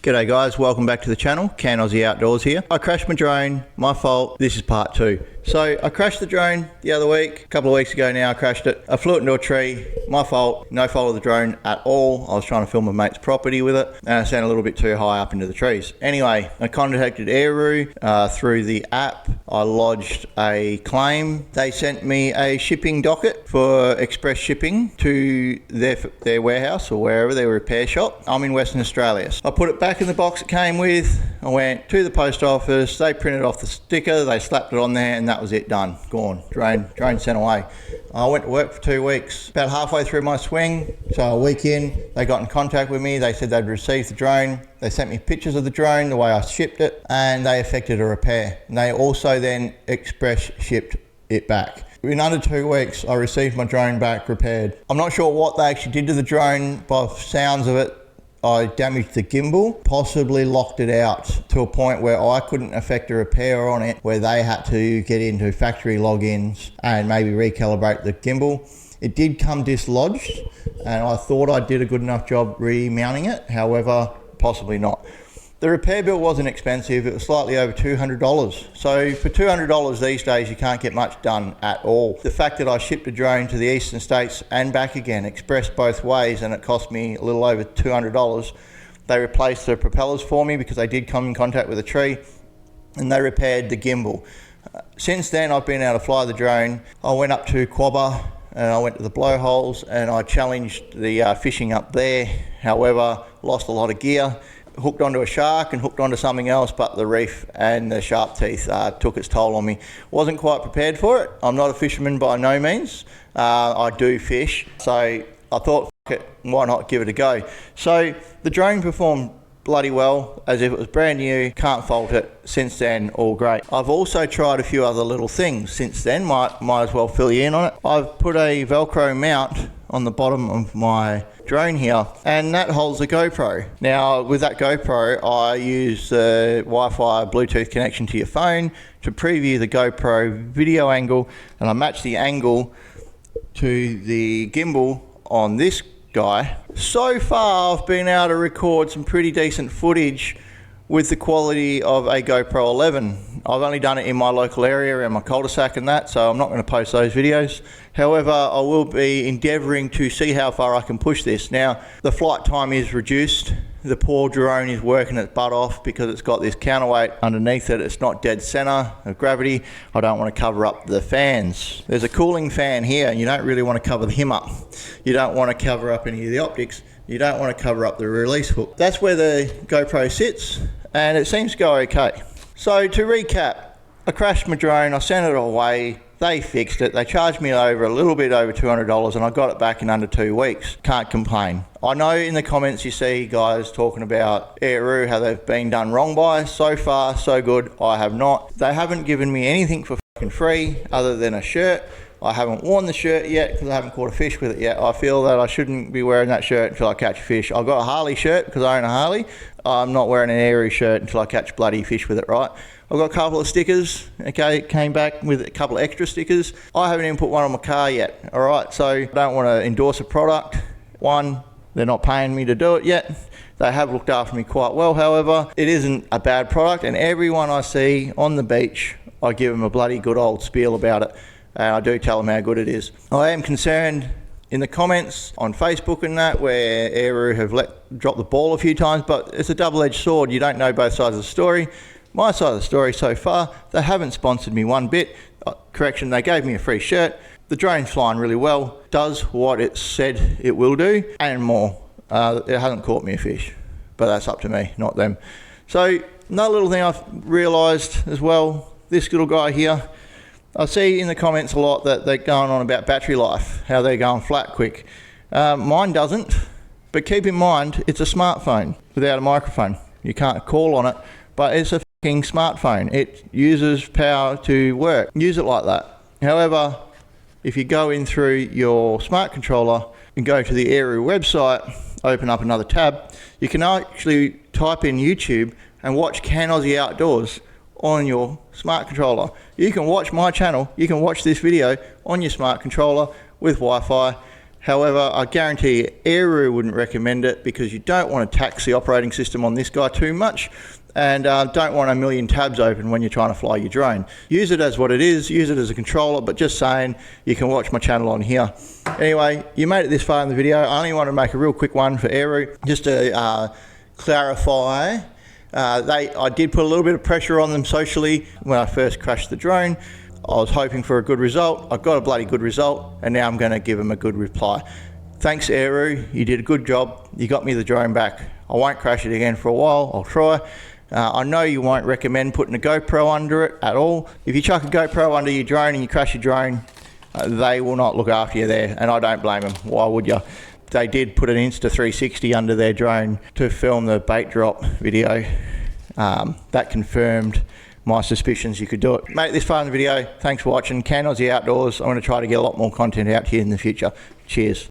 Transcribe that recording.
G'day guys, welcome back to the channel. Can Aussie Outdoors here. I crashed my drone, my fault. This is part 2. So I crashed the drone the other week, a couple of weeks ago now I crashed it. I flew it into a tree, my fault, no fault of the drone at all. I was trying to film a mate's property with it and I sent a little bit too high up into the trees. Anyway, I contacted Airroo through the app. I lodged a claim. They sent me a shipping docket for express shipping to their warehouse or wherever, their repair shop. I'm in Western Australia. So I put it back in the box it came with. I went to the post office, they printed off the sticker, they slapped it on there and that was it, done, gone, drone sent away. I went to work for 2 weeks. About halfway through my swing, so a week in, they got in contact with me. They said they'd received the drone. They sent me pictures of the drone, the way I shipped it, and they effected a repair. And they also then express shipped it back. In under 2 weeks, I received my drone back repaired. I'm not sure what they actually did to the drone. By the sounds of it, I damaged the gimbal, possibly locked it out to a point where I couldn't effect a repair on it, where they had to get into factory logins and maybe recalibrate the gimbal. It did come dislodged and I thought I did a good enough job remounting it, however, possibly not. The repair bill wasn't expensive, it was slightly over $200. So for $200 these days, you can't get much done at all. The fact that I shipped a drone to the eastern states and back again, expressed both ways, and it cost me a little over $200. They replaced the propellers for me because they did come in contact with a tree, and they repaired the gimbal. Since then, I've been able to fly the drone. I went up to Quobba and I went to the blowholes and I challenged the fishing up there. However, lost a lot of gear. Hooked onto a shark and hooked onto something else, but the reef and the sharp teeth took its toll on me. Wasn't quite prepared for it. I'm not a fisherman by no means. I do fish, so I thought, fuck it, why not give it a go? So the drone performed bloody well, as if it was brand new, can't fault it. Since then, all great. I've also tried a few other little things since then, might as well fill you in on it. I've put a Velcro mount on the bottom of my drone here, and that holds a GoPro. Now with that GoPro, I use the Wi-Fi Bluetooth connection to your phone to preview the GoPro video angle, and I match the angle to the gimbal on this guy. So far I've been able to record some pretty decent footage with the quality of a GoPro 11. I've only done it in my local area around my cul-de-sac and that, so I'm not going to post those videos. However, I will be endeavouring to see how far I can push this. Now, the flight time is reduced. The poor drone is working its butt off because it's got this counterweight underneath it. It's not dead centre of gravity. I don't want to cover up the fans. There's a cooling fan here and you don't really want to cover him up. You don't want to cover up any of the optics. You don't want to cover up the release hook. That's where the GoPro sits and it seems to go okay. So to recap, I crashed my drone, I sent it away, they fixed it, they charged me a little bit over $200 and I got it back in under 2 weeks. Can't complain. I know in the comments you see guys talking about Airroo, how they've been done wrong by. So far, so good, I have not. They haven't given me anything for fucking free other than a shirt. I haven't worn the shirt yet because I haven't caught a fish with it yet. I feel that I shouldn't be wearing that shirt until I catch a fish. I've got a Harley shirt because I own a Harley. I'm not wearing an Airroo shirt until I catch bloody fish with it, right? I've got a couple of stickers, okay, came back with a couple of extra stickers. I haven't even put one on my car yet, all right? So I don't want to endorse a product. One, they're not paying me to do it yet. They have looked after me quite well, however. It isn't a bad product, and everyone I see on the beach, I give them a bloody good old spiel about it. And I do tell them how good it is. I am concerned in the comments on Facebook and that, where Airroo have dropped the ball a few times, but it's a double-edged sword. You don't know both sides of the story. My side of the story so far, they haven't sponsored me one bit. Correction, they gave me a free shirt. The drone's flying really well, does what it said it will do, and more. It hasn't caught me a fish, but that's up to me, not them. So another little thing I've realised as well, this little guy here, I see in the comments a lot that they're going on about battery life, how they're going flat quick. Mine doesn't, but keep in mind, it's a smartphone without a microphone. You can't call on it, but it's a fucking smartphone. It uses power to work. Use it like that. However, if you go in through your smart controller and go to the Airroo website, open up another tab, you can actually type in YouTube and watch Can Aussie Outdoors on your smart controller. You can watch my channel, you can watch this video on your smart controller with Wi-Fi. However, I guarantee you, Eru wouldn't recommend it because you don't want to tax the operating system on this guy too much, and don't want a million tabs open when you're trying to fly your drone. Use it as what it is, use it as a controller, but just saying, you can watch my channel on here. Anyway, you made it this far in the video. I only want to make a real quick one for Eru, just to clarify. I did put a little bit of pressure on them socially when I first crashed the drone. I was hoping for a good result. I got a bloody good result, and now I'm going to give them a good reply. Thanks, Eru. You did a good job. You got me the drone back. I won't crash it again for a while. I'll try. I know you won't recommend putting a GoPro under it at all. If you chuck a GoPro under your drone and you crash your drone, they will not look after you there, and I don't blame them. Why would you? They did put an Insta360 under their drone to film the bait drop video. That confirmed my suspicions you could do it. Mate, this far in the video. Thanks for watching. Can Aussie Outdoors. I'm going to try to get a lot more content out here in the future. Cheers.